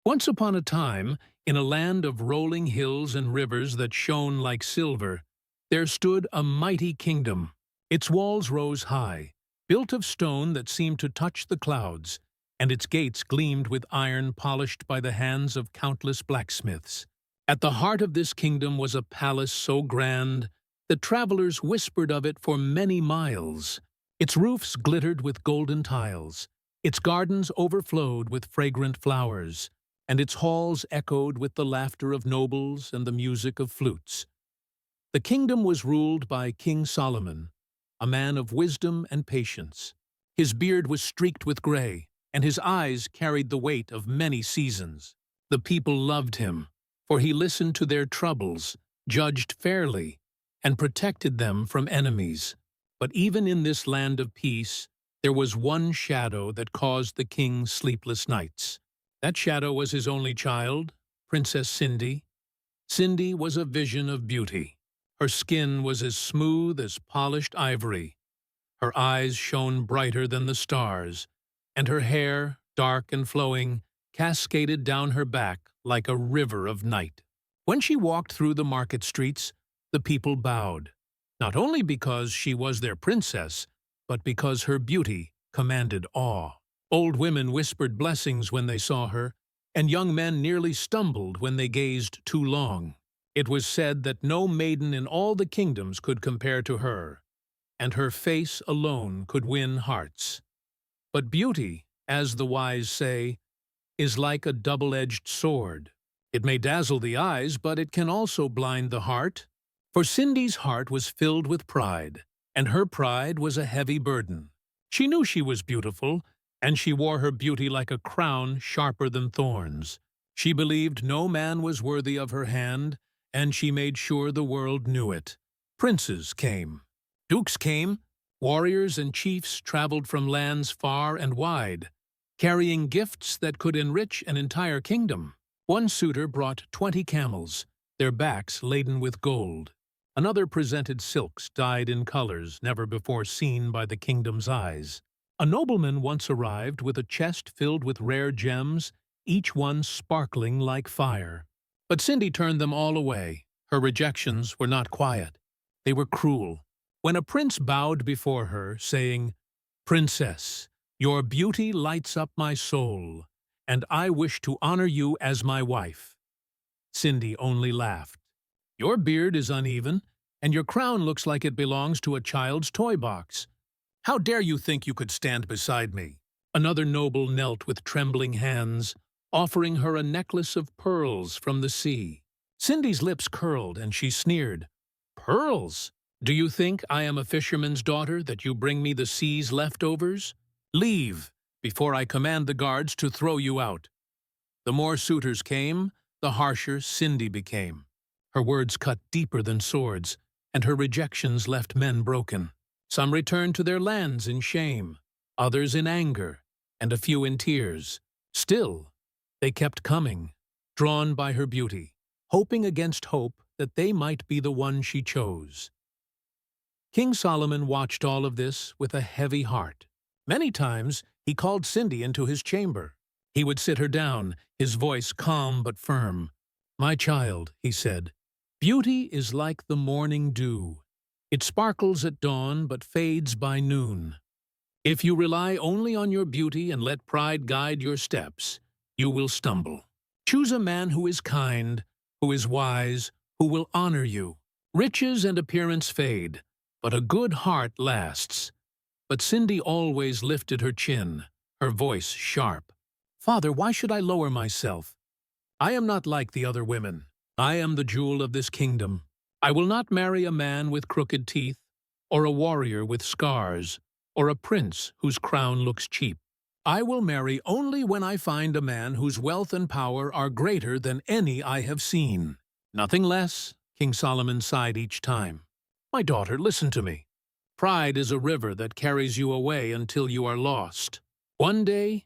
Once upon a time, in a land of rolling hills and rivers that shone like silver, there stood a mighty kingdom. Its walls rose high, built of stone that seemed to touch the clouds, and its gates gleamed with iron polished by the hands of countless blacksmiths. At the heart of this kingdom was a palace so grand that travelers whispered of it for many miles. Its roofs glittered with golden tiles, its gardens overflowed with fragrant flowers, and its halls echoed with the laughter of nobles and the music of flutes. The kingdom was ruled by King Solomon, a man of wisdom and patience. His beard was streaked with gray, and his eyes carried the weight of many seasons. The people loved him, for he listened to their troubles, judged fairly, and protected them from enemies. But even in this land of peace, there was one shadow that caused the king sleepless nights. That shadow was his only child, Princess Cindy. Cindy was a vision of beauty. Her skin was as smooth as polished ivory. Her eyes shone brighter than the stars, and her hair, dark and flowing, cascaded down her back like a river of night. When she walked through the market streets, the people bowed, not only because she was their princess, but because her beauty commanded awe. Old women whispered blessings when they saw her, and young men nearly stumbled when they gazed too long. It was said that no maiden in all the kingdoms could compare to her, and her face alone could win hearts. But beauty, as the wise say, is like a double-edged sword. It may dazzle the eyes, but it can also blind the heart. For Cindy's heart was filled with pride, and her pride was a heavy burden. She knew she was beautiful, and she wore her beauty like a crown sharper than thorns. She believed no man was worthy of her hand, and she made sure the world knew it. Princes came. Dukes came. Warriors and chiefs traveled from lands far and wide, carrying gifts that could enrich an entire kingdom. One suitor brought 20 camels, their backs laden with gold. Another presented silks dyed in colors never before seen by the kingdom's eyes. A nobleman once arrived with a chest filled with rare gems, each one sparkling like fire. But Cindy turned them all away. Her rejections were not quiet. They were cruel. When a prince bowed before her, saying, "Princess, your beauty lights up my soul, and I wish to honor you as my wife," Cindy only laughed. "Your beard is uneven, and your crown looks like it belongs to a child's toy box. How dare you think you could stand beside me?" Another noble knelt with trembling hands, offering her a necklace of pearls from the sea. Cindy's lips curled, and she sneered. "Pearls? Do you think I am a fisherman's daughter that you bring me the sea's leftovers? Leave, before I command the guards to throw you out." The more suitors came, the harsher Cindy became. Her words cut deeper than swords, and her rejections left men broken. Some returned to their lands in shame, others in anger, and a few in tears. Still, they kept coming, drawn by her beauty, hoping against hope that they might be the one she chose. King Solomon watched all of this with a heavy heart. Many times he called Cindy into his chamber. He would sit her down, his voice calm but firm. "My child," he said, "beauty is like the morning dew. It sparkles at dawn but fades by noon. If you rely only on your beauty and let pride guide your steps, you will stumble. Choose a man who is kind, who is wise, who will honor you. Riches and appearance fade, but a good heart lasts." But Cindy always lifted her chin, her voice sharp. "Father, why should I lower myself? I am not like the other women. I am the jewel of this kingdom. I will not marry a man with crooked teeth, or a warrior with scars, or a prince whose crown looks cheap. I will marry only when I find a man whose wealth and power are greater than any I have seen." "Nothing less," King Solomon sighed each time. "My daughter, listen to me. Pride is a river that carries you away until you are lost. One day,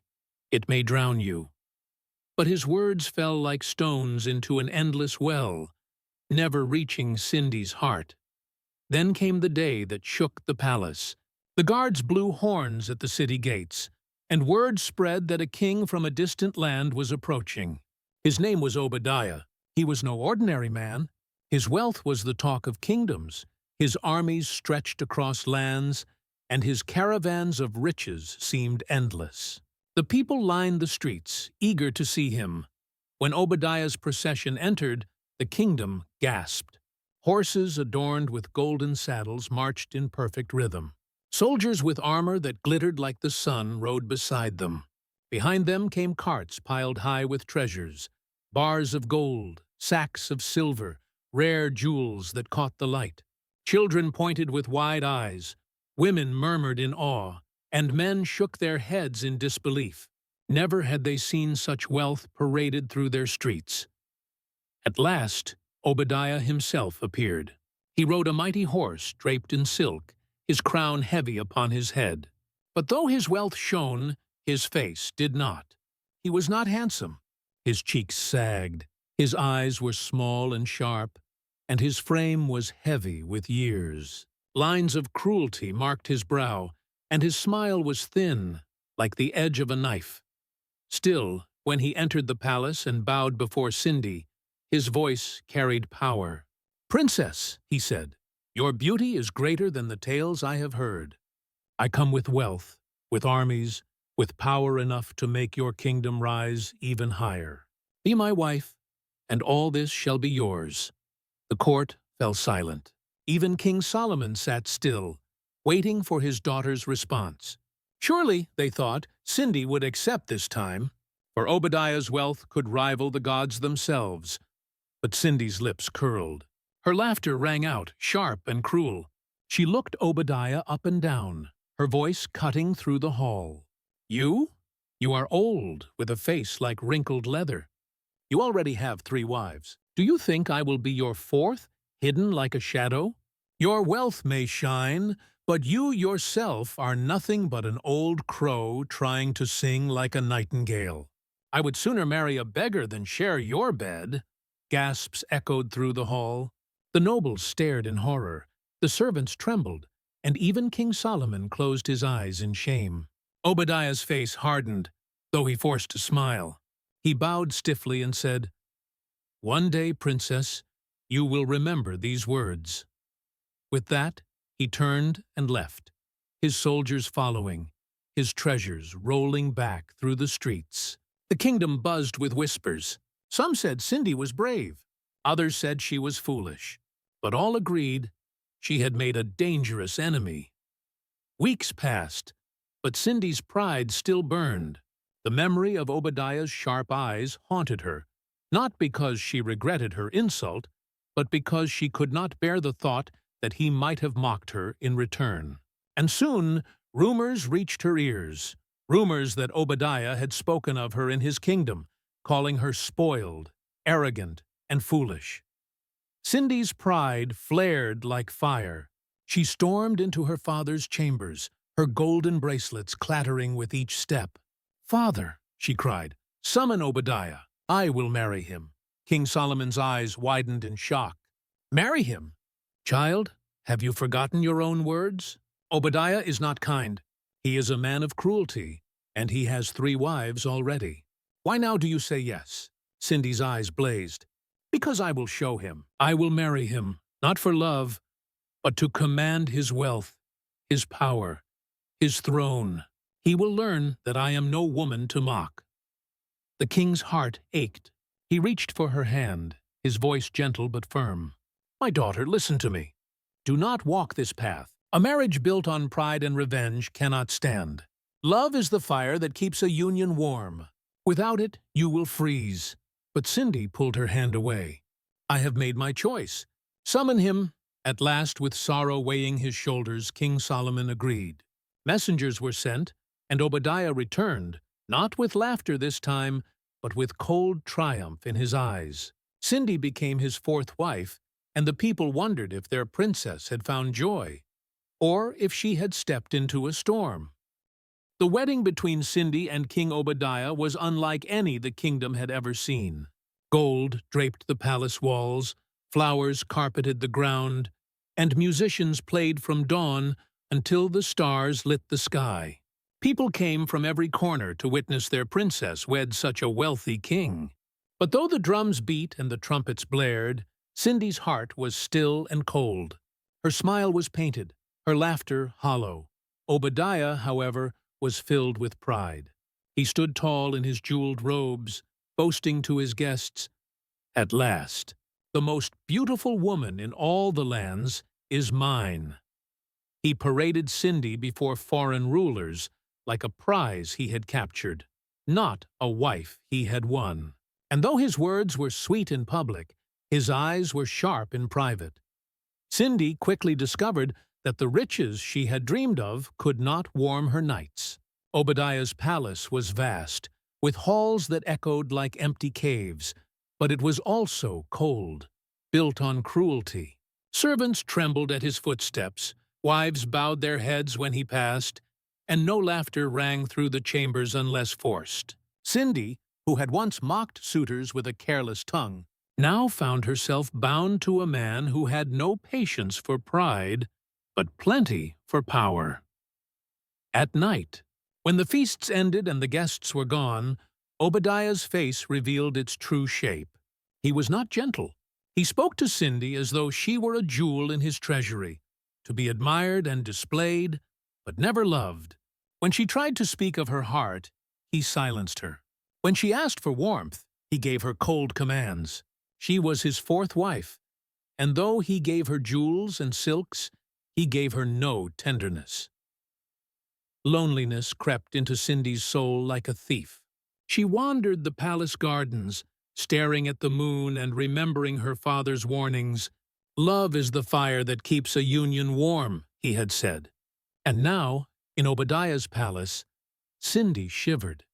it may drown you." But his words fell like stones into an endless well, never reaching Cindy's heart. Then came the day that shook the palace. The guards blew horns at the city gates, and word spread that a king from a distant land was approaching. His name was Obadiah. He was no ordinary man. His wealth was the talk of kingdoms. His armies stretched across lands, and his caravans of riches seemed endless. The people lined the streets, eager to see him. When Obadiah's procession entered, the kingdom gasped. Horses adorned with golden saddles marched in perfect rhythm. Soldiers with armor that glittered like the sun rode beside them. Behind them came carts piled high with treasures, bars of gold, sacks of silver, rare jewels that caught the light. Children pointed with wide eyes, women murmured in awe, and men shook their heads in disbelief. Never had they seen such wealth paraded through their streets. At last, Obadiah himself appeared. He rode a mighty horse draped in silk, his crown heavy upon his head. But though his wealth shone, his face did not. He was not handsome. His cheeks sagged, his eyes were small and sharp, and his frame was heavy with years. Lines of cruelty marked his brow, and his smile was thin, like the edge of a knife. Still, when he entered the palace and bowed before Cindy, his voice carried power. "Princess," he said, "your beauty is greater than the tales I have heard. I come with wealth, with armies, with power enough to make your kingdom rise even higher. Be my wife, and all this shall be yours." The court fell silent. Even King Solomon sat still, waiting for his daughter's response. Surely, they thought, Cindy would accept this time, for Obadiah's wealth could rival the gods themselves. But Cindy's lips curled. Her laughter rang out, sharp and cruel. She looked Obadiah up and down, her voice cutting through the hall. "You? You are old, with a face like wrinkled leather. You already have 3 wives. Do you think I will be your 4th, hidden like a shadow? Your wealth may shine, but you yourself are nothing but an old crow trying to sing like a nightingale. I would sooner marry a beggar than share your bed." Gasps echoed through the hall. The nobles stared in horror, the servants trembled, and even King Solomon closed his eyes in shame. Obadiah's face hardened, though he forced a smile. He bowed stiffly and said, "One day, princess, you will remember these words." With that, he turned and left, his soldiers following, his treasures rolling back through the streets. The kingdom buzzed with whispers. Some said Cindy was brave, others said she was foolish, but all agreed she had made a dangerous enemy. Weeks passed, but Cindy's pride still burned. The memory of Obadiah's sharp eyes haunted her, not because she regretted her insult, but because she could not bear the thought that he might have mocked her in return. And soon, rumors reached her ears, rumors that Obadiah had spoken of her in his kingdom, calling her spoiled, arrogant, and foolish. Cindy's pride flared like fire. She stormed into her father's chambers, her golden bracelets clattering with each step. "Father," she cried, "summon Obadiah. I will marry him." King Solomon's eyes widened in shock. "Marry him? Child, have you forgotten your own words? Obadiah is not kind. He is a man of cruelty, and he has 3 wives already. Why now do you say yes?" Cindy's eyes blazed. "Because I will show him. I will marry him, not for love, but to command his wealth, his power, his throne. He will learn that I am no woman to mock." The king's heart ached. He reached for her hand, his voice gentle but firm. "My daughter, listen to me. Do not walk this path. A marriage built on pride and revenge cannot stand. Love is the fire that keeps a union warm. Without it, you will freeze." But Cindy pulled her hand away. "I have made my choice. Summon him." At last, with sorrow weighing his shoulders, King Solomon agreed. Messengers were sent, and Obadiah returned, not with laughter this time, but with cold triumph in his eyes. Cindy became his 4th wife, and the people wondered if their princess had found joy, or if she had stepped into a storm. The wedding between Cindy and King Obadiah was unlike any the kingdom had ever seen. Gold draped the palace walls, flowers carpeted the ground, and musicians played from dawn until the stars lit the sky. People came from every corner to witness their princess wed such a wealthy king. But though the drums beat and the trumpets blared, Cindy's heart was still and cold. Her smile was painted, her laughter hollow. Obadiah, however, was filled with pride. He stood tall in his jeweled robes, boasting to his guests, "At last, the most beautiful woman in all the lands is mine." He paraded Cindy before foreign rulers like a prize he had captured, not a wife he had won. And though his words were sweet in public, his eyes were sharp in private. Cindy quickly discovered that the riches she had dreamed of could not warm her nights. Obadiah's palace was vast, with halls that echoed like empty caves, but it was also cold, built on cruelty. Servants trembled at his footsteps, wives bowed their heads when he passed, and no laughter rang through the chambers unless forced. Cindy, who had once mocked suitors with a careless tongue, now found herself bound to a man who had no patience for pride, but plenty for power. At night, when the feasts ended and the guests were gone, Obadiah's face revealed its true shape. He was not gentle. He spoke to Cindy as though she were a jewel in his treasury, to be admired and displayed, but never loved. When she tried to speak of her heart, he silenced her. When she asked for warmth, he gave her cold commands. She was his fourth wife, and though he gave her jewels and silks, he gave her no tenderness. Loneliness crept into Cindy's soul like a thief. She wandered the palace gardens, staring at the moon and remembering her father's warnings. "Love is the fire that keeps a union warm," he had said. And now, in Obadiah's palace, Cindy shivered.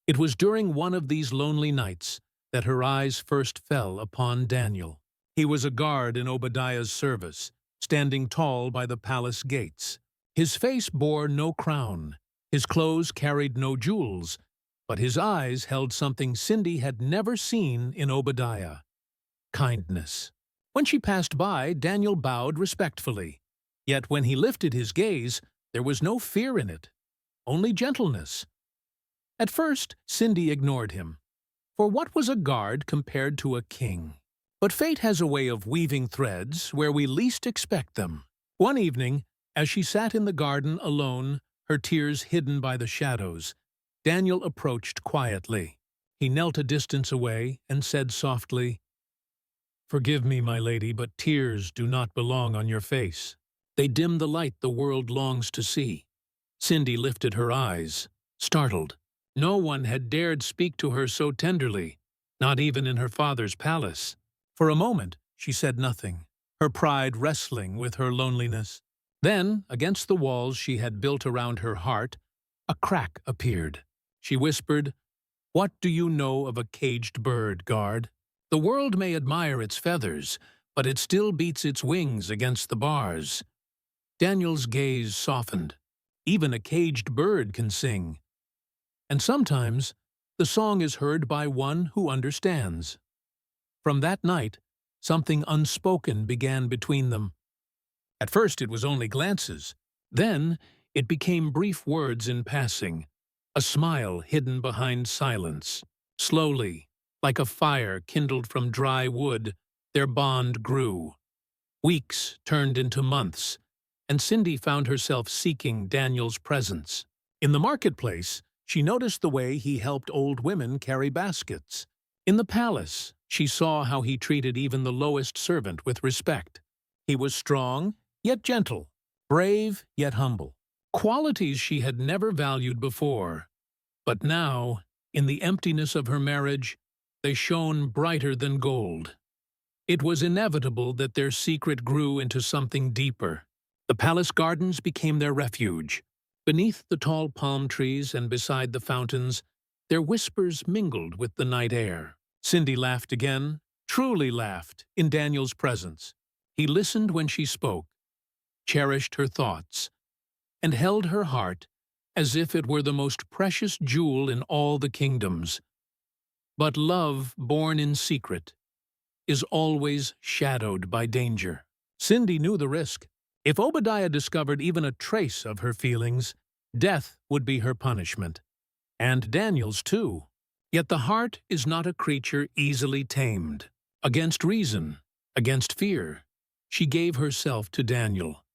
It was during one of these lonely nights that her eyes first fell upon Daniel. He was a guard in Obadiah's service, standing tall by the palace gates. His face bore no crown, his clothes carried no jewels, but his eyes held something Cindy had never seen in Obadiah: kindness. When she passed by, Daniel bowed respectfully. Yet when he lifted his gaze, there was no fear in it, only gentleness. At first, Cindy ignored him, for what was a guard compared to a king? But fate has a way of weaving threads where we least expect them. One evening, as she sat in the garden alone, her tears hidden by the shadows, Daniel approached quietly. He knelt a distance away and said softly, "Forgive me, my lady, but tears do not belong on your face. They dim the light the world longs to see." Cindy lifted her eyes, startled. No one had dared speak to her so tenderly, not even in her father's palace. For a moment, she said nothing, her pride wrestling with her loneliness. Then, against the walls she had built around her heart, a crack appeared. She whispered, "What do you know of a caged bird, guard? The world may admire its feathers, but it still beats its wings against the bars." Daniel's gaze softened. Even a caged bird can sing. And sometimes, the song is heard by one who understands. From that night, something unspoken began between them. At first it was only glances. Then it became brief words in passing, a smile hidden behind silence. Slowly, like a fire kindled from dry wood, their bond grew. Weeks turned into months, and Cindy found herself seeking Daniel's presence. In the marketplace, she noticed the way he helped old women carry baskets. In the palace, she saw how he treated even the lowest servant with respect. He was strong, yet gentle, brave, yet humble. Qualities she had never valued before. But now, in the emptiness of her marriage, they shone brighter than gold. It was inevitable that their secret grew into something deeper. The palace gardens became their refuge. Beneath the tall palm trees and beside the fountains, their whispers mingled with the night air. Cindy laughed again, truly laughed, in Daniel's presence. He listened when she spoke, cherished her thoughts, and held her heart as if it were the most precious jewel in all the kingdoms. But love born in secret is always shadowed by danger. Cindy knew the risk. If Obadiah discovered even a trace of her feelings, death would be her punishment. And Daniel's too. Yet the heart is not a creature easily tamed. Against reason, against fear, she gave herself to Daniel,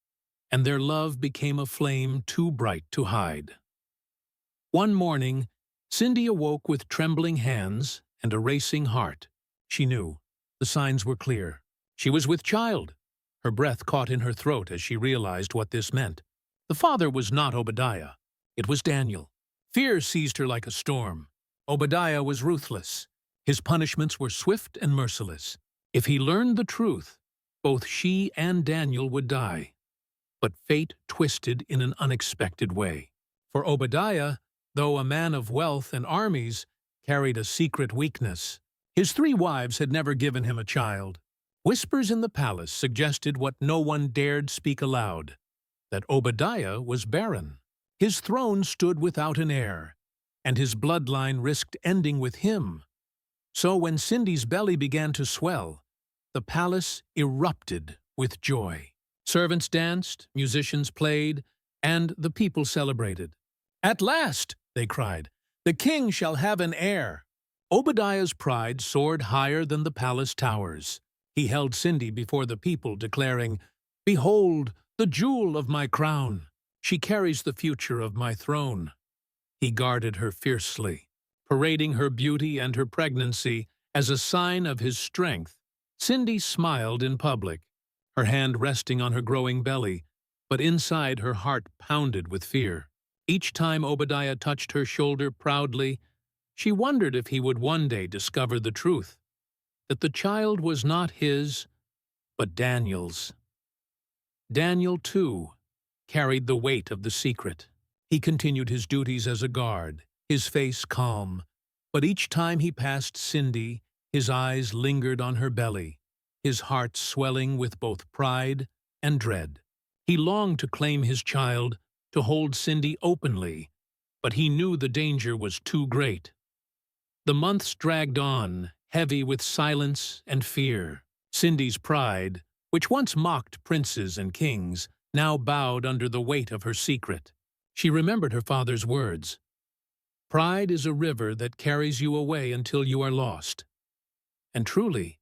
and their love became a flame too bright to hide. One morning, Cindy awoke with trembling hands and a racing heart. She knew. The signs were clear. She was with child. Her breath caught in her throat as she realized what this meant. The father was not Obadiah. It was Daniel. Fear seized her like a storm. Obadiah was ruthless. His punishments were swift and merciless. If he learned the truth, both she and Daniel would die. But fate twisted in an unexpected way. For Obadiah, though a man of wealth and armies, carried a secret weakness. His 3 wives had never given him a child. Whispers in the palace suggested what no one dared speak aloud, that Obadiah was barren. His throne stood without an heir, and his bloodline risked ending with him. So when Cindy's belly began to swell, the palace erupted with joy. Servants danced, musicians played, and the people celebrated. "At last," they cried, "the king shall have an heir." Obadiah's pride soared higher than the palace towers. He held Cindy before the people, declaring, "Behold, the jewel of my crown. She carries the future of my throne." He guarded her fiercely, parading her beauty and her pregnancy as a sign of his strength. Cindy smiled in public, her hand resting on her growing belly, but inside her heart pounded with fear. Each time Obadiah touched her shoulder proudly, she wondered if he would one day discover the truth, that the child was not his, but Daniel's. Daniel, too, carried the weight of the secret. He continued his duties as a guard, his face calm, but each time he passed Cindy, his eyes lingered on her belly, his heart swelling with both pride and dread. He longed to claim his child, to hold Cindy openly, but he knew the danger was too great. The months dragged on, heavy with silence and fear. Cindy's pride, which once mocked princes and kings, now bowed under the weight of her secret. She remembered her father's words. "Pride is a river that carries you away until you are lost." And truly,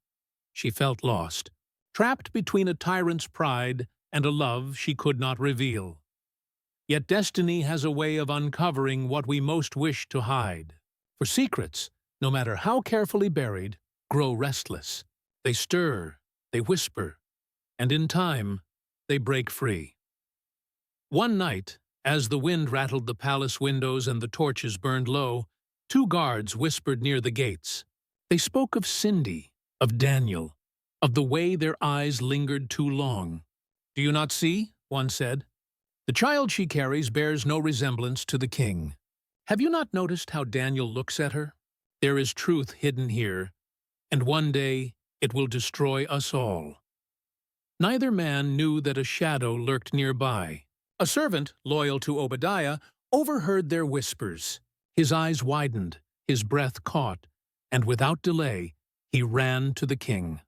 she felt lost, trapped between a tyrant's pride and a love she could not reveal. Yet destiny has a way of uncovering what we most wish to hide. For secrets, no matter how carefully buried, grow restless. They stir, they whisper, and in time, they break free. One night, as the wind rattled the palace windows and the torches burned low, 2 guards whispered near the gates. They spoke of Cindy, of Daniel, of the way their eyes lingered too long. "Do you not see?" one said. "The child she carries bears no resemblance to the king. Have you not noticed how Daniel looks at her? There is truth hidden here, and one day it will destroy us all." Neither man knew that a shadow lurked nearby. A servant, loyal to Obadiah, overheard their whispers. His eyes widened, his breath caught, and without delay, he ran to the king.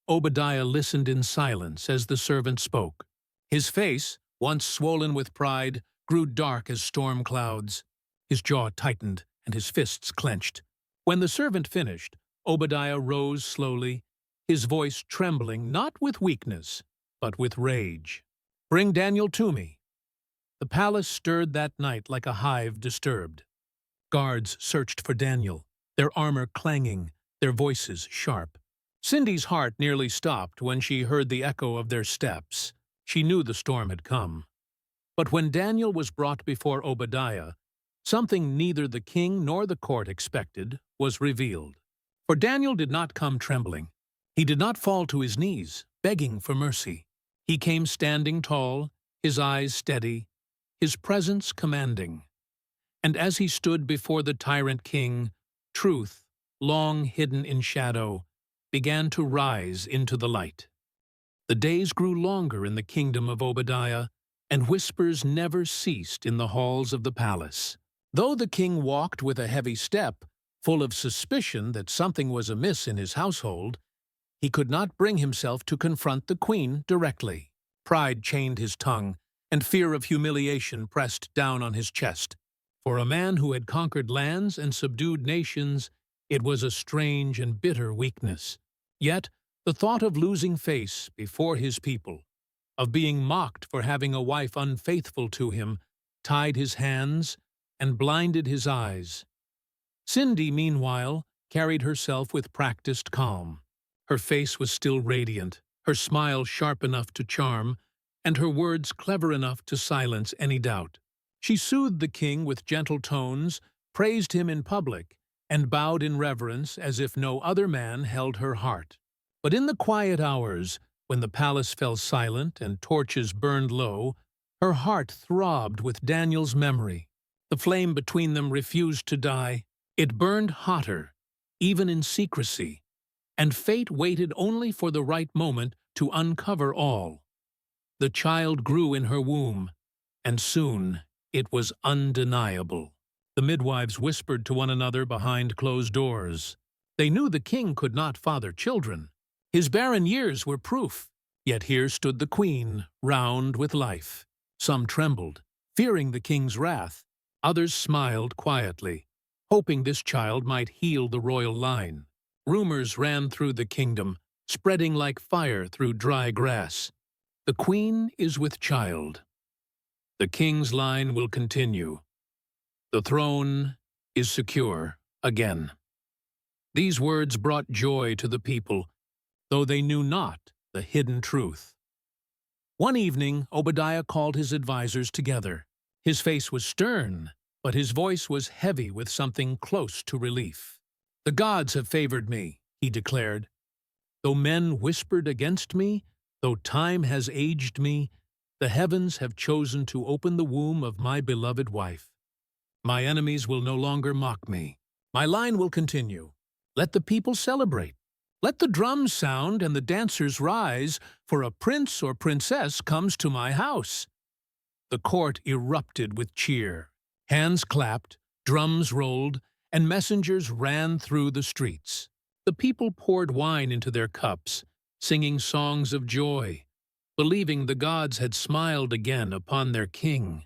Obadiah listened in silence as the servant spoke. His face, once swollen with pride, grew dark as storm clouds. His jaw tightened and his fists clenched. When the servant finished, Obadiah rose slowly, his voice trembling not with weakness, but with rage. "Bring Daniel to me." The palace stirred that night like a hive disturbed. Guards searched for Daniel, their armor clanging, their voices sharp. Cindy's heart nearly stopped when she heard the echo of their steps. She knew the storm had come. But when Daniel was brought before Obadiah, something neither the king nor the court expected was revealed. For Daniel did not come trembling. He did not fall to his knees, begging for mercy. He came standing tall, his eyes steady, his presence commanding. And as he stood before the tyrant king, truth, long hidden in shadow, began to rise into the light. The days grew longer in the kingdom of Obadiah, and whispers never ceased in the halls of the palace. Though the king walked with a heavy step, full of suspicion that something was amiss in his household, he could not bring himself to confront the queen directly. Pride chained his tongue, and fear of humiliation pressed down on his chest. For a man who had conquered lands and subdued nations, it was a strange and bitter weakness. Yet, the thought of losing face before his people, of being mocked for having a wife unfaithful to him, tied his hands and blinded his eyes. Cindy, meanwhile, carried herself with practiced calm. Her face was still radiant, her smile sharp enough to charm, and her words clever enough to silence any doubt. She soothed the king with gentle tones, praised him in public, and bowed in reverence as if no other man held her heart. But in the quiet hours, when the palace fell silent and torches burned low, her heart throbbed with Daniel's memory. The flame between them refused to die. It burned hotter, even in secrecy, and fate waited only for the right moment to uncover all. The child grew in her womb, and soon it was undeniable. The midwives whispered to one another behind closed doors. They knew the king could not father children. His barren years were proof. Yet here stood the queen, round with life. Some trembled, fearing the king's wrath. Others smiled quietly, hoping this child might heal the royal line. Rumors ran through the kingdom, spreading like fire through dry grass. The queen is with child. The king's line will continue. The throne is secure again. These words brought joy to the people, though they knew not the hidden truth. One evening, Obadiah called his advisers together. His face was stern, but his voice was heavy with something close to relief. "The gods have favored me," he declared. "Though men whispered against me, though time has aged me, the heavens have chosen to open the womb of my beloved wife. My enemies will no longer mock me. My line will continue. Let the people celebrate. Let the drums sound and the dancers rise, for a prince or princess comes to my house." The court erupted with cheer. Hands clapped, drums rolled, and messengers ran through the streets. The people poured wine into their cups, singing songs of joy, believing the gods had smiled again upon their king.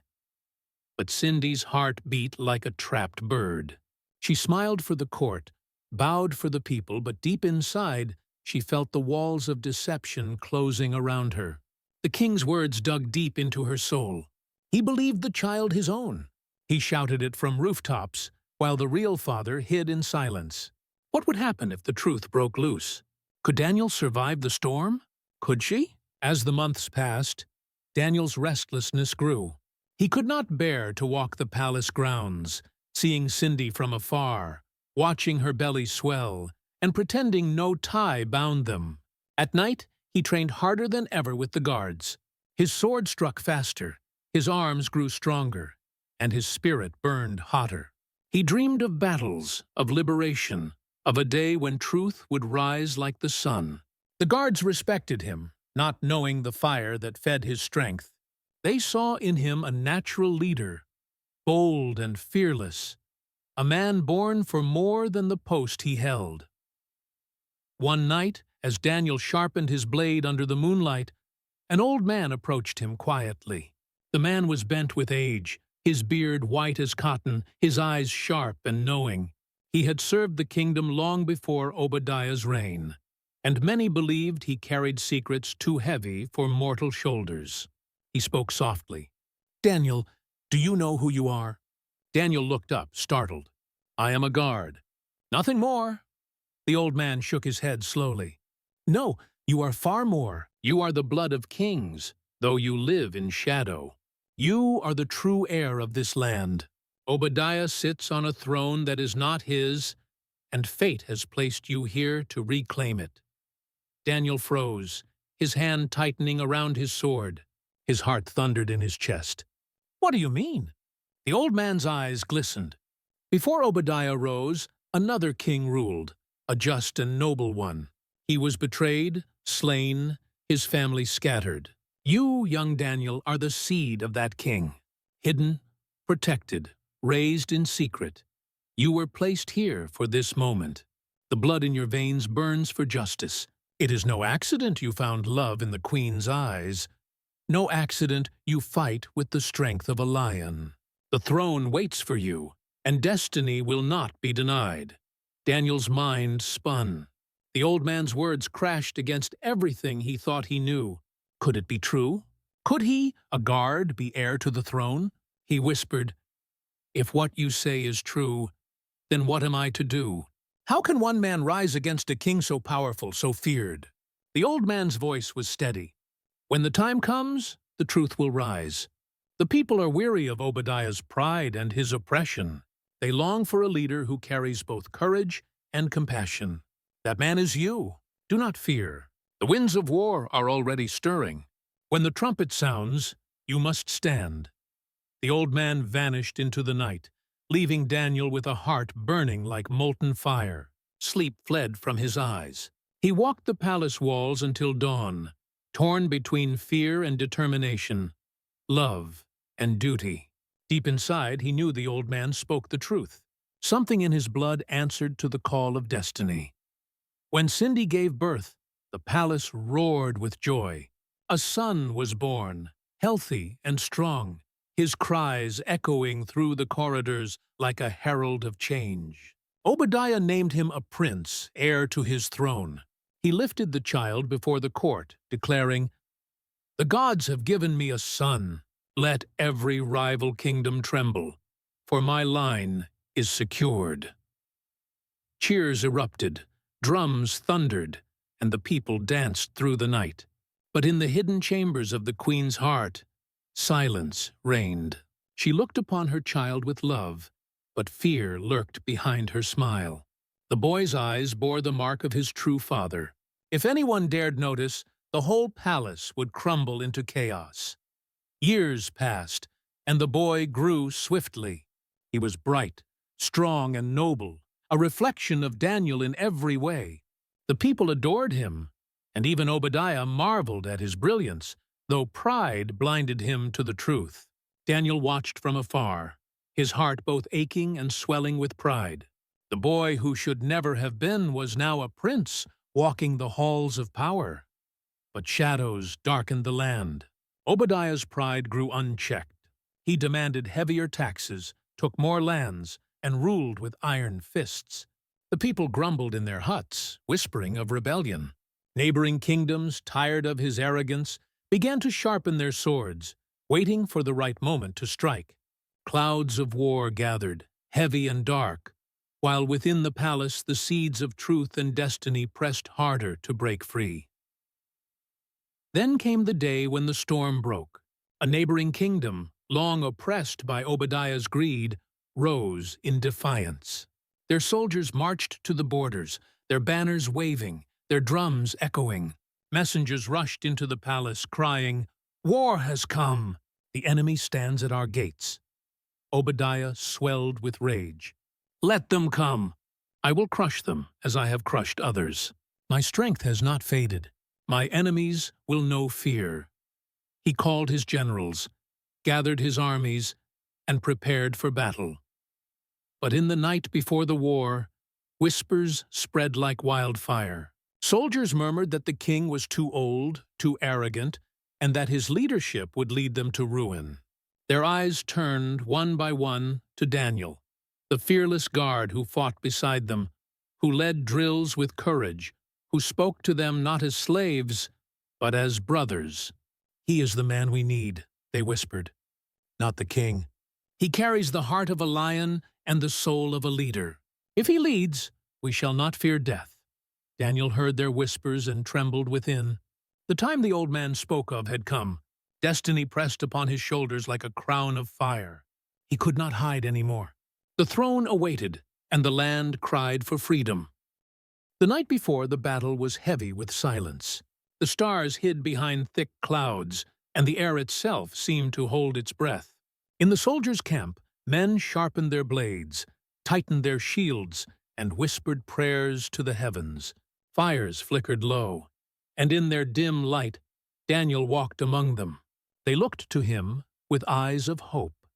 But Cindy's heart beat like a trapped bird. She smiled for the court, bowed for the people, but deep inside she felt the walls of deception closing around her. The king's words dug deep into her soul. He believed the child his own. He shouted it from rooftops, while the real father hid in silence. What would happen if the truth broke loose? Could Daniel survive the storm? Could she? As the months passed, Daniel's restlessness grew. He could not bear to walk the palace grounds, seeing Cindy from afar, watching her belly swell, and pretending no tie bound them. At night, he trained harder than ever with the guards. His sword struck faster, his arms grew stronger, and his spirit burned hotter. He dreamed of battles, of liberation, of a day when truth would rise like the sun. The guards respected him, not knowing the fire that fed his strength. They saw in him a natural leader, bold and fearless, a man born for more than the post he held. One night, as Daniel sharpened his blade under the moonlight, an old man approached him quietly. The man was bent with age, his beard white as cotton, his eyes sharp and knowing. He had served the kingdom long before Obadiah's reign, and many believed he carried secrets too heavy for mortal shoulders. He spoke softly. "Daniel, do you know who you are?" Daniel looked up, startled. "I am a guard." "Nothing more." The old man shook his head slowly. "No, you are far more. You are the blood of kings, though you live in shadow. You are the true heir of this land. Obadiah sits on a throne that is not his, and fate has placed you here to reclaim it." Daniel froze, his hand tightening around his sword. His heart thundered in his chest. "What do you mean?" The old man's eyes glistened. Before Obadiah rose, another king ruled, a just and noble one. He was betrayed, slain, his family scattered. You, young Daniel, are the seed of that king. Hidden, protected, raised in secret. You were placed here for this moment. The blood in your veins burns for justice. It is no accident you found love in the queen's eyes. No accident you fight with the strength of a lion. The throne waits for you, and destiny will not be denied. Daniel's mind spun. The old man's words crashed against everything he thought he knew. Could it be true? Could he, a guard, be heir to the throne? He whispered, "If what you say is true, then what am I to do? How can one man rise against a king so powerful, so feared?" The old man's voice was steady. "When the time comes, the truth will rise. The people are weary of Obadiah's pride and his oppression. They long for a leader who carries both courage and compassion. That man is you. Do not fear. The winds of war are already stirring. When the trumpet sounds, you must stand." The old man vanished into the night, leaving Daniel with a heart burning like molten fire. Sleep fled from his eyes. He walked the palace walls until dawn, torn between fear and determination, love and duty. Deep inside, he knew the old man spoke the truth. Something in his blood answered to the call of destiny. When Cindy gave birth, the palace roared with joy. A son was born, healthy and strong, his cries echoing through the corridors like a herald of change. Obadiah named him a prince, heir to his throne. He lifted the child before the court, declaring, "The gods have given me a son. Let every rival kingdom tremble, for my line is secured." Cheers erupted, drums thundered, and the people danced through the night. But in the hidden chambers of the queen's heart, silence reigned. She looked upon her child with love, but fear lurked behind her smile. The boy's eyes bore the mark of his true father. If anyone dared notice, the whole palace would crumble into chaos. Years passed, and the boy grew swiftly. He was bright, strong, and noble, a reflection of Daniel in every way. The people adored him, and even Obadiah marveled at his brilliance, though pride blinded him to the truth. Daniel watched from afar, his heart both aching and swelling with pride. The boy who should never have been was now a prince, walking the halls of power. But shadows darkened the land. Obadiah's pride grew unchecked. He demanded heavier taxes, took more lands, and ruled with iron fists. The people grumbled in their huts, whispering of rebellion. Neighboring kingdoms, tired of his arrogance, began to sharpen their swords, waiting for the right moment to strike. Clouds of war gathered, heavy and dark, while within the palace the seeds of truth and destiny pressed harder to break free. Then came the day when the storm broke. A neighboring kingdom, long oppressed by Obadiah's greed, rose in defiance. Their soldiers marched to the borders, their banners waving, their drums echoing. Messengers rushed into the palace, crying, "War has come! The enemy stands at our gates." Obadiah swelled with rage. "Let them come! I will crush them as I have crushed others. My strength has not faded. My enemies will know fear." He called his generals, gathered his armies, and prepared for battle. But in the night before the war, whispers spread like wildfire. Soldiers murmured that the king was too old, too arrogant, and that his leadership would lead them to ruin. Their eyes turned, one by one, to Daniel, the fearless guard who fought beside them, who led drills with courage, who spoke to them not as slaves, but as brothers. "He is the man we need," they whispered. "Not the king. He carries the heart of a lion and the soul of a leader. If he leads, we shall not fear death." Daniel heard their whispers and trembled within. The time the old man spoke of had come. Destiny pressed upon his shoulders like a crown of fire. He could not hide any more. The throne awaited, and the land cried for freedom. The night before, the battle was heavy with silence. The stars hid behind thick clouds, and the air itself seemed to hold its breath. In the soldiers' camp, men sharpened their blades, tightened their shields, and whispered prayers to the heavens. Fires flickered low, and in their dim light, Daniel walked among them. They looked to him with eyes of hope.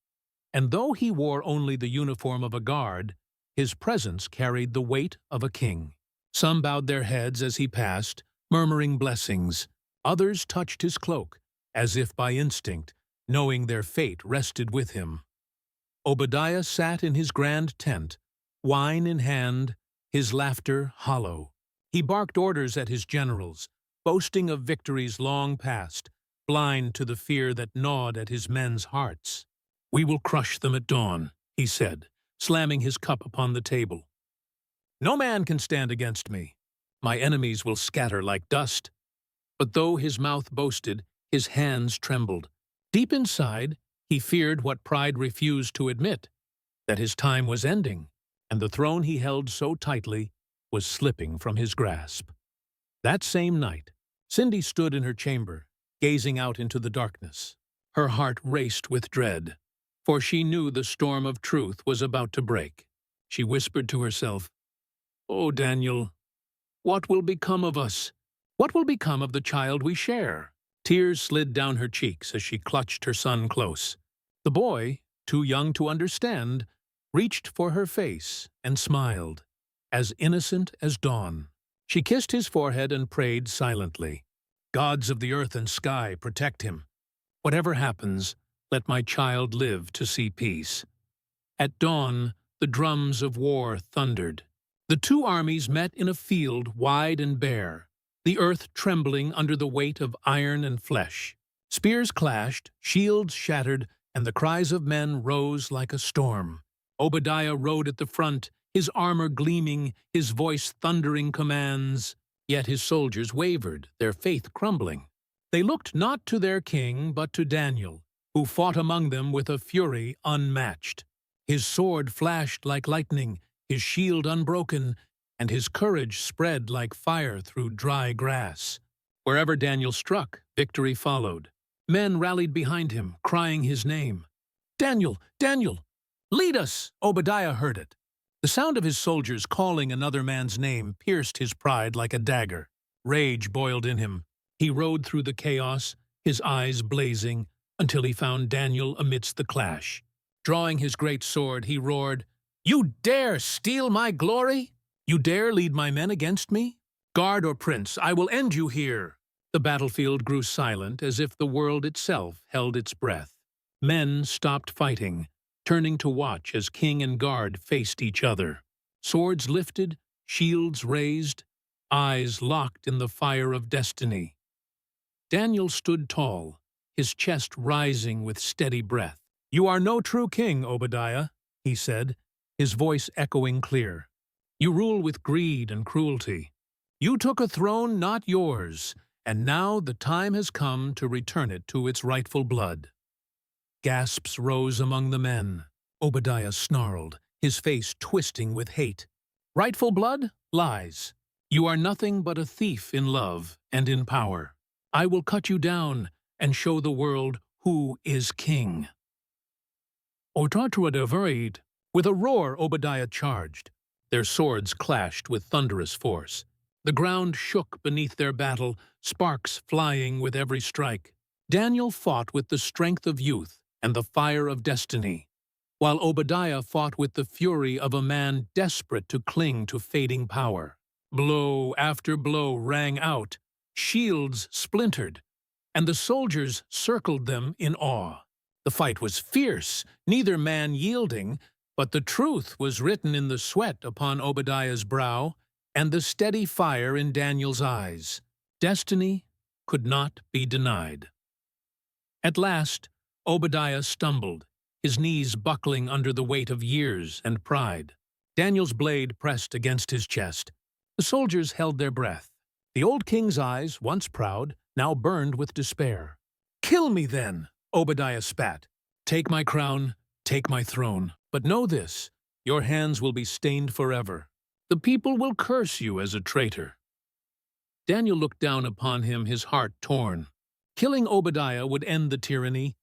And though he wore only the uniform of a guard, his presence carried the weight of a king. Some bowed their heads as he passed, murmuring blessings. Others touched his cloak, as if by instinct, knowing their fate rested with him. Obadiah sat in his grand tent, wine in hand, his laughter hollow. He barked orders at his generals, boasting of victories long past, blind to the fear that gnawed at his men's hearts. "We will crush them at dawn," he said, slamming his cup upon the table. "No man can stand against me. My enemies will scatter like dust." But though his mouth boasted, his hands trembled. Deep inside, he feared what pride refused to admit, that his time was ending, and the throne he held so tightly was slipping from his grasp. That same night, Cindy stood in her chamber, gazing out into the darkness. Her heart raced with dread, for she knew the storm of truth was about to break. She whispered to herself, "Oh, Daniel, what will become of us? What will become of the child we share?" Tears slid down her cheeks as she clutched her son close. The boy, too young to understand, reached for her face and smiled, as innocent as dawn. She kissed his forehead and prayed silently. "Gods of the earth and sky, protect him. Whatever happens, let my child live to see peace." At dawn, the drums of war thundered. The two armies met in a field wide and bare, the earth trembling under the weight of iron and flesh. Spears clashed, shields shattered, and the cries of men rose like a storm. Obadiah rode at the front, his armor gleaming, his voice thundering commands. Yet his soldiers wavered, their faith crumbling. They looked not to their king, but to Daniel, who fought among them with a fury unmatched. His sword flashed like lightning, his shield unbroken, and his courage spread like fire through dry grass. Wherever Daniel struck, victory followed. Men rallied behind him, crying his name. "Daniel! Daniel! Lead us!" Obadiah heard it. The sound of his soldiers calling another man's name pierced his pride like a dagger. Rage boiled in him. He rode through the chaos, his eyes blazing, until he found Daniel amidst the clash. Drawing his great sword, he roared, "You dare steal my glory? You dare lead my men against me? Guard or prince, I will end you here." The battlefield grew silent, as if the world itself held its breath. Men stopped fighting, turning to watch as king and guard faced each other. Swords lifted, shields raised, eyes locked in the fire of destiny. Daniel stood tall, his chest rising with steady breath. "You are no true king, Obadiah," he said, his voice echoing clear. "You rule with greed and cruelty. You took a throne not yours, and now the time has come to return it to its rightful blood." Gasps rose among the men. Obadiah snarled, his face twisting with hate. "Rightful blood? Lies. You are nothing but a thief in love and in power. I will cut you down and show the world who is king." With a roar, Obadiah charged. Their swords clashed with thunderous force. The ground shook beneath their battle, sparks flying with every strike. Daniel fought with the strength of youth and the fire of destiny, while Obadiah fought with the fury of a man desperate to cling to fading power. Blow after blow rang out, shields splintered, and the soldiers circled them in awe. The fight was fierce, neither man yielding, but the truth was written in the sweat upon Obadiah's brow and the steady fire in Daniel's eyes. Destiny could not be denied. At last, Obadiah stumbled, his knees buckling under the weight of years and pride. Daniel's blade pressed against his chest. The soldiers held their breath. The old king's eyes, once proud, now burned with despair. "Kill me, then," Obadiah spat. "Take my crown, take my throne. But know this, your hands will be stained forever. The people will curse you as a traitor." Daniel looked down upon him, his heart torn. Killing Obadiah would end the tyranny,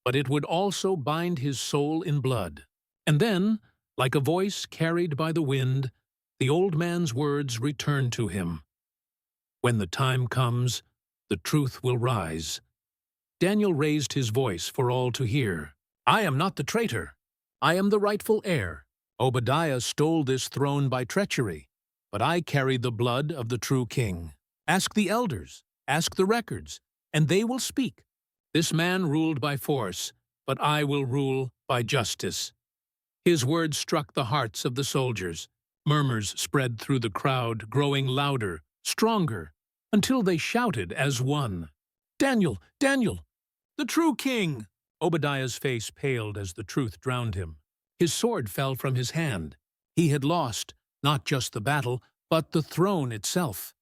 but it would also bind his soul in blood. And then, like a voice carried by the wind, the old man's words returned to him. "When the time comes, the truth will rise." Daniel raised his voice for all to hear. "I am not the traitor. I am the rightful heir. Obadiah stole this throne by treachery, but I carry the blood of the true king. Ask the elders, ask the records, and they will speak. This man ruled by force, but I will rule by justice." His words struck the hearts of the soldiers. Murmurs spread through the crowd, growing louder, stronger, until they shouted as one. "Daniel! Daniel! The true king!" Obadiah's face paled as the truth drowned him. His sword fell from his hand. He had lost, not just the battle, but the throne itself.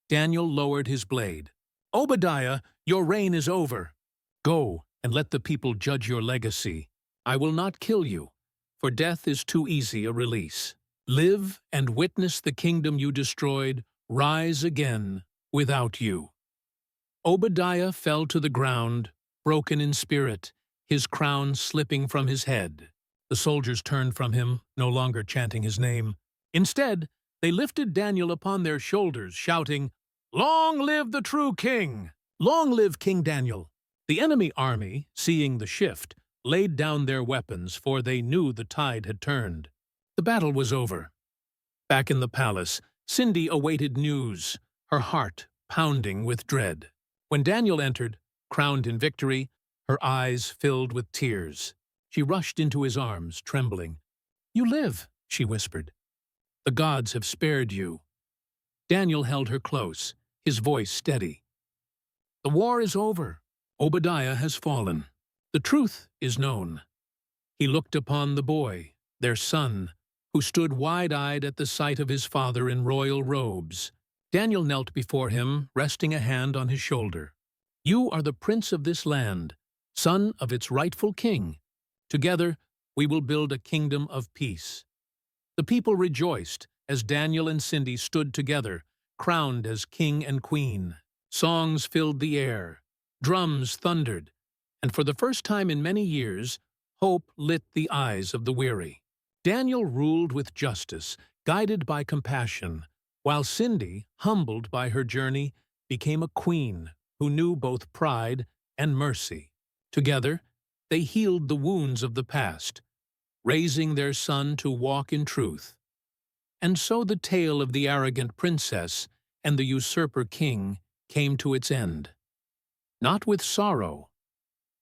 Daniel lowered his blade. "Obadiah, your reign is over. Go and let the people judge your legacy. I will not kill you, for death is too easy a release. Live and witness the kingdom you destroyed rise again without you." Obadiah fell to the ground, broken in spirit, his crown slipping from his head. The soldiers turned from him, no longer chanting his name. Instead, they lifted Daniel upon their shoulders, shouting, "Long live the true king! Long live King Daniel!" The enemy army, seeing the shift, laid down their weapons, for they knew the tide had turned. The battle was over. Back in the palace, Cindy awaited news, her heart pounding with dread. When Daniel entered, crowned in victory, her eyes filled with tears. She rushed into his arms, trembling. "You live," she whispered. "The gods have spared you." Daniel held her close, his voice steady. "The war is over. Obadiah has fallen. The truth is known." He looked upon the boy, their son, who stood wide-eyed at the sight of his father in royal robes. Daniel knelt before him, resting a hand on his shoulder. "You are the prince of this land, son of its rightful king. Together, we will build a kingdom of peace." The people rejoiced as Daniel and Cindy stood together, crowned as king and queen. Songs filled the air, drums thundered, and for the first time in many years, hope lit the eyes of the weary. Daniel ruled with justice, guided by compassion, while Cindy, humbled by her journey, became a queen who knew both pride and mercy. Together, they healed the wounds of the past, raising their son to walk in truth. And so the tale of the arrogant princess and the usurper king came to its end. Not with sorrow,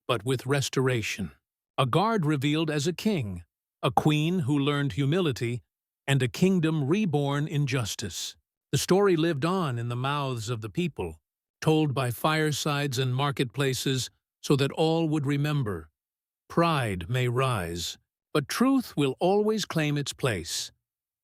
but with restoration. A guard revealed as a king, a queen who learned humility, and a kingdom reborn in justice. The story lived on in the mouths of the people, told by firesides and marketplaces so that all would remember. Pride may rise, but truth will always claim its place.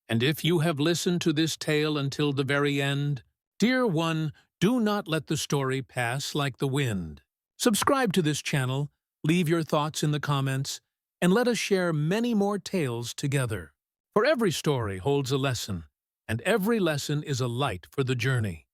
And if you have listened to this tale until the very end, dear one, do not let the story pass like the wind. Subscribe to this channel, leave your thoughts in the comments, and let us share many more tales together. For every story holds a lesson, and every lesson is a light for the journey.